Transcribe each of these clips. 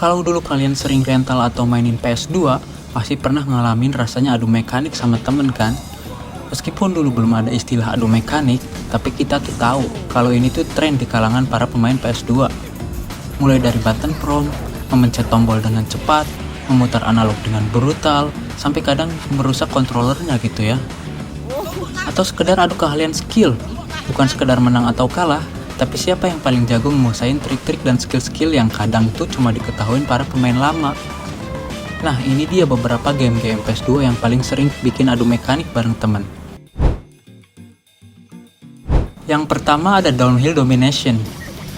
Kalau dulu kalian sering rental atau mainin PS2, pasti pernah ngalamin rasanya adu mekanik sama temen kan? Meskipun dulu belum ada istilah adu mekanik, tapi kita tuh tahu kalau ini tuh tren di kalangan para pemain PS2. Mulai dari button prompt, memencet tombol dengan cepat, memutar analog dengan brutal, sampai kadang merusak kontrolernya gitu ya. Atau sekedar adu keahlian skill, bukan sekedar menang atau kalah, tapi siapa yang paling jago menguasain trik-trik dan skill-skill yang kadang tuh cuma diketahuin para pemain lama. Nah, ini dia beberapa game-game PS2 yang paling sering bikin adu mekanik bareng temen. Yang pertama ada Downhill Domination.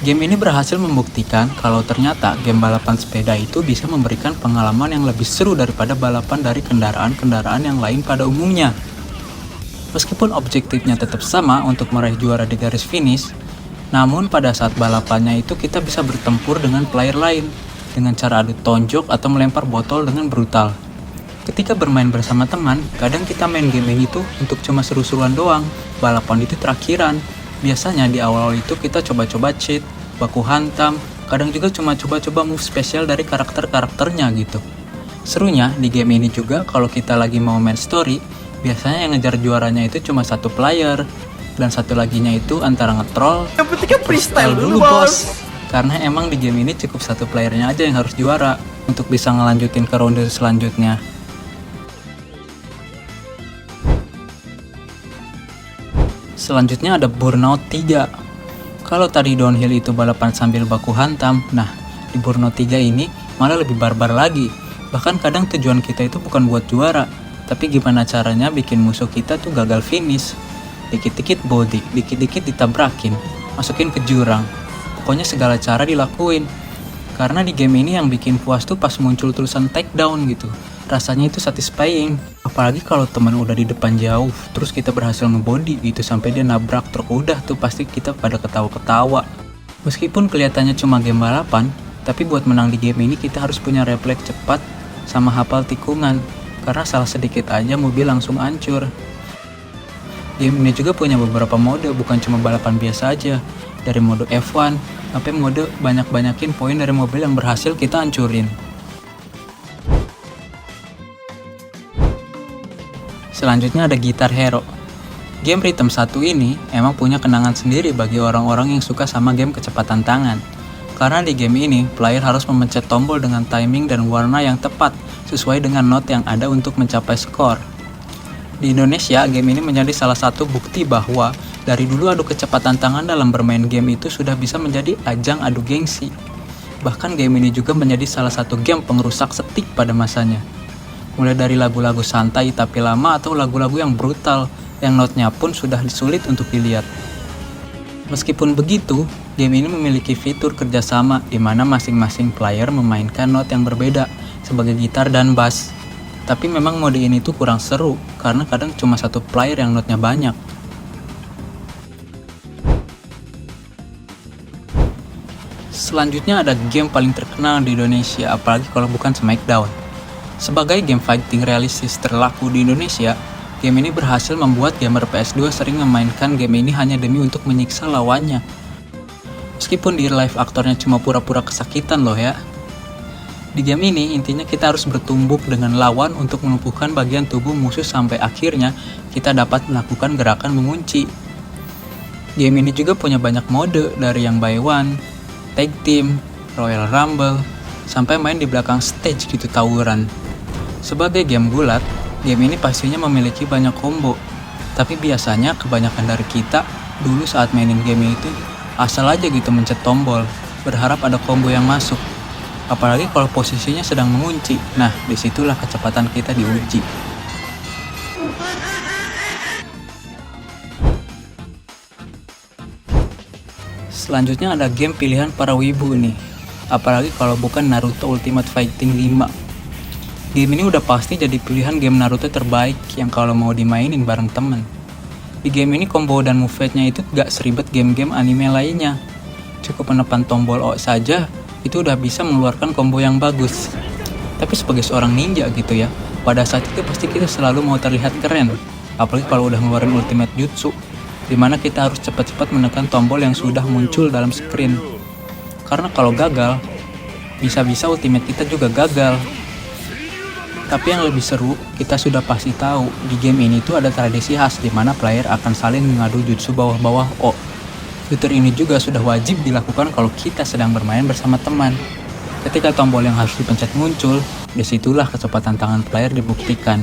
Game ini berhasil membuktikan kalau ternyata game balapan sepeda itu bisa memberikan pengalaman yang lebih seru daripada balapan dari kendaraan-kendaraan yang lain pada umumnya. Meskipun objektifnya tetap sama untuk meraih juara di garis finish, namun pada saat balapannya itu kita bisa bertempur dengan player lain dengan cara adu tonjok atau melempar botol dengan brutal. Ketika bermain bersama teman, kadang kita main game ini tuh untuk cuma seru-seruan doang. Balapan itu terakhiran. Biasanya di awal itu kita coba-coba cheat, baku hantam, kadang juga cuma coba-coba move spesial dari karakter-karakternya gitu. Serunya di game ini juga kalau kita lagi mau main story, biasanya yang ngejar juaranya itu cuma satu player, dan satu laginya itu antara ngetroll, Yang penting kan freestyle dulu bos. Karena emang di game ini cukup satu playernya aja yang harus juara untuk bisa ngelanjutin ke ronde selanjutnya. Selanjutnya ada Burnout 3. Kalau tadi downhill itu balapan sambil baku hantam, nah di Burnout 3 ini malah lebih barbar lagi. Bahkan kadang tujuan kita itu bukan buat juara, tapi gimana caranya bikin musuh kita tuh gagal finish. Dikit-dikit body, dikit-dikit ditabrakin, masukin ke jurang. Pokoknya segala cara dilakuin. Karena di game ini yang bikin puas tuh pas muncul tulisan takedown gitu. Rasanya itu satisfying. Apalagi kalau teman udah di depan jauh, terus kita berhasil ngebody gitu sampai dia nabrak truk, udah tuh pasti kita pada ketawa-ketawa. Meskipun kelihatannya cuma game balapan, tapi buat menang di game ini kita harus punya refleks cepat sama hafal tikungan. Karena salah sedikit aja mobil langsung hancur. Game ini juga punya beberapa mode, bukan cuma balapan biasa aja. Dari mode F1 sampai mode banyak-banyakin poin dari mobil yang berhasil kita hancurin. Selanjutnya ada Guitar Hero. Game Rhythm 1 ini emang punya kenangan sendiri bagi orang-orang yang suka sama game kecepatan tangan. Karena di game ini, player harus memencet tombol dengan timing dan warna yang tepat sesuai dengan not yang ada untuk mencapai skor. Di Indonesia, game ini menjadi salah satu bukti bahwa dari dulu adu kecepatan tangan dalam bermain game itu sudah bisa menjadi ajang adu gengsi. Bahkan game ini juga menjadi salah satu game pengrusak setik pada masanya. Mulai dari lagu-lagu santai tapi lama atau lagu-lagu yang brutal, yang notnya pun sudah sulit untuk dilihat. Meskipun begitu, game ini memiliki fitur kerjasama di mana masing-masing player memainkan not yang berbeda sebagai gitar dan bass. Tapi memang mode ini tuh kurang seru, karena kadang cuma satu player yang notnya banyak. Selanjutnya ada game paling terkenal di Indonesia, apalagi kalau bukan Smackdown. Sebagai game fighting realistis terlaku di Indonesia, game ini berhasil membuat gamer PS2 sering memainkan game ini hanya demi untuk menyiksa lawannya. Meskipun di live aktornya cuma pura-pura kesakitan loh ya. Di game ini intinya kita harus bertumbuk dengan lawan untuk melumpuhkan bagian tubuh musuh sampai akhirnya kita dapat melakukan gerakan mengunci. Game ini juga punya banyak mode dari yang by one, tag team, Royal Rumble, sampai main di belakang stage gitu tawuran. Sebagai game gulat, game ini pastinya memiliki banyak combo. Tapi biasanya kebanyakan dari kita dulu saat mainin game itu asal aja gitu mencet tombol, berharap ada combo yang masuk. Apalagi kalau posisinya sedang mengunci. Nah, disitulah kecepatan kita diuji. Selanjutnya ada game pilihan para wibu nih. Apalagi kalau bukan Naruto Ultimate Fighting 5. Game ini udah pasti jadi pilihan game Naruto terbaik yang kalau mau dimainin bareng temen. Di game ini combo dan move-nya itu gak seribet game-game anime lainnya. Cukup menekan tombol O saja, itu udah bisa mengeluarkan combo yang bagus. Tapi sebagai seorang ninja gitu ya, pada saat itu pasti kita selalu mau terlihat keren. Apalagi kalau udah ngeluarin ultimate jutsu, dimana kita harus cepat-cepat menekan tombol yang sudah muncul dalam screen. Karena kalau gagal, bisa-bisa ultimate kita juga gagal. Tapi yang lebih seru, kita sudah pasti tahu di game ini tuh ada tradisi khas di mana player akan saling mengadu jutsu bawah-bawah O. Fitur ini juga sudah wajib dilakukan kalau kita sedang bermain bersama teman. Ketika tombol yang harus dipencet muncul, disitulah kecepatan tangan player dibuktikan.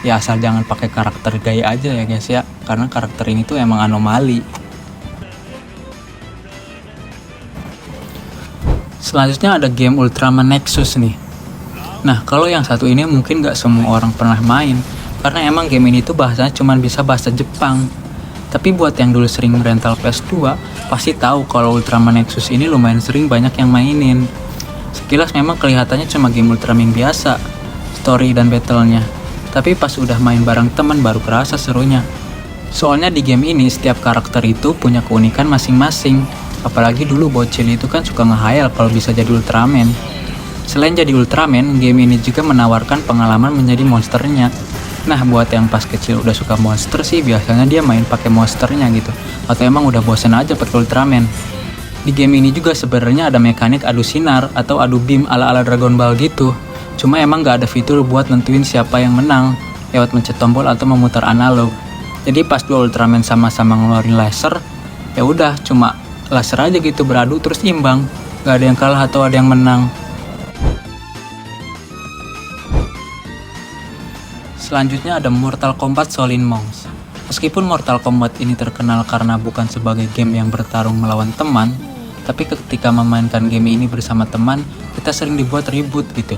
Ya asal jangan pakai karakter gaya aja ya guys ya, karena karakter ini tuh emang anomali. Selanjutnya ada game Ultraman Nexus nih. Nah, kalau yang satu ini mungkin gak semua orang pernah main, karena emang game ini tuh bahasanya cuma bisa bahasa Jepang. Tapi buat yang dulu sering rental PS2, pasti tahu kalau Ultraman Nexus ini lumayan sering banyak yang mainin. Sekilas memang kelihatannya cuma game Ultraman biasa, story dan battle-nya. Tapi pas udah main bareng teman baru kerasa serunya. Soalnya di game ini setiap karakter itu punya keunikan masing-masing. Apalagi dulu bocil itu kan suka ngehayal kalau bisa jadi Ultraman. Selain jadi Ultraman, game ini juga menawarkan pengalaman menjadi monsternya. Nah, buat yang pas kecil udah suka monster sih, biasanya dia main pakai monsternya gitu. Atau emang udah bosen aja pakai Ultraman. Di game ini juga sebenarnya ada mekanik adu sinar atau adu beam ala-ala Dragon Ball gitu. Cuma emang gak ada fitur buat nentuin siapa yang menang lewat mencet tombol atau memutar analog. Jadi pas dua Ultraman sama-sama ngeluarin laser, ya udah cuma laser aja gitu beradu terus imbang. Gak ada yang kalah atau ada yang menang. Selanjutnya ada Mortal Kombat Shaolin Monks. Meskipun Mortal Kombat ini terkenal karena bukan sebagai game yang bertarung melawan teman, tapi ketika memainkan game ini bersama teman, kita sering dibuat ribut gitu.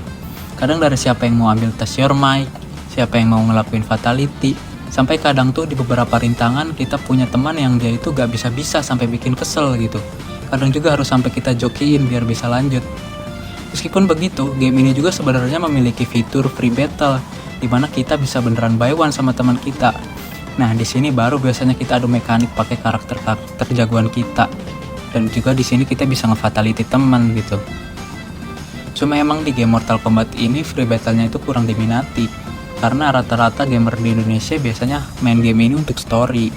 Kadang dari siapa yang mau ambil tas your mic, siapa yang mau ngelakuin fatality, sampai kadang tuh di beberapa rintangan kita punya teman yang dia itu gak bisa-bisa sampai bikin kesel gitu. Kadang juga harus sampai kita jokiin biar bisa lanjut. Meskipun begitu, game ini juga sebenarnya memiliki fitur free battle, di mana kita bisa beneran buy one sama teman kita. Nah, di sini baru biasanya kita adu mekanik pakai karakter jagoan kita. Dan juga di sini kita bisa nge-fatality teman gitu. Cuma emang di game Mortal Kombat ini free battle-nya itu kurang diminati, karena rata-rata gamer di Indonesia biasanya main game ini untuk story.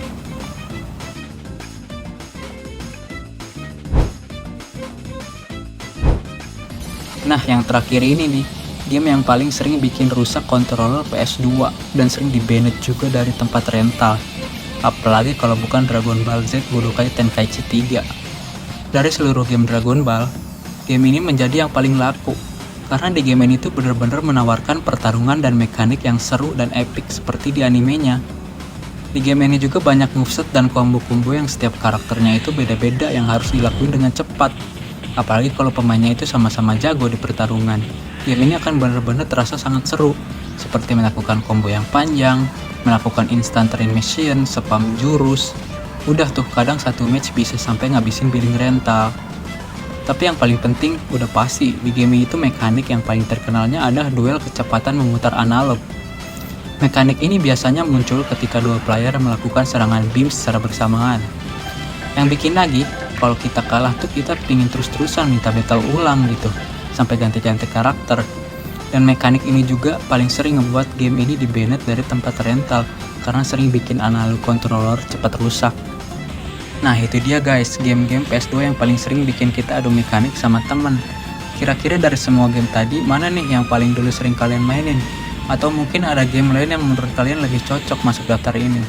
Nah, yang terakhir ini nih, game yang paling sering bikin rusak controller PS2 dan sering di-banned juga dari tempat rental. Apalagi kalau bukan Dragon Ball Z Budokai Tenkaichi 3. Dari seluruh game Dragon Ball, game ini menjadi yang paling laku. Karena di game ini tuh bener-bener menawarkan pertarungan dan mekanik yang seru dan epic seperti di animenya. Di game ini juga banyak moveset dan combo-combo yang setiap karakternya itu beda-beda yang harus dilakuin dengan cepat. Apalagi kalau pemainnya itu sama-sama jago di pertarungan. Game ini akan benar-benar terasa sangat seru, seperti melakukan combo yang panjang, melakukan instant train mission, spam jurus. Udah tuh kadang satu match bisa sampai ngabisin billing rental. Tapi yang paling penting, udah pasti di game itu mekanik yang paling terkenalnya adalah duel kecepatan memutar analog. Mekanik ini biasanya muncul ketika dua player melakukan serangan beam secara bersamaan. Yang bikin lagi, kalau kita kalah tuh kita pingin terus-terusan minta battle ulang gitu, sampai ganti-ganti karakter. Dan mekanik ini juga paling sering ngebuat game ini di-banned dari tempat rental karena sering bikin analog controller cepat rusak. Nah itu dia guys, game-game PS2 yang paling sering bikin kita adu mekanik sama temen. Kira-kira dari semua game tadi, mana nih yang paling dulu sering kalian mainin? Atau mungkin ada game lain yang menurut kalian lebih cocok masuk daftar ini?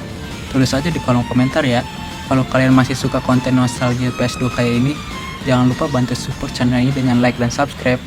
Tulis aja di kolom komentar ya. Kalau kalian masih suka konten nostalgia PS2 kayak ini, jangan lupa bantu support channel ini dengan like dan subscribe.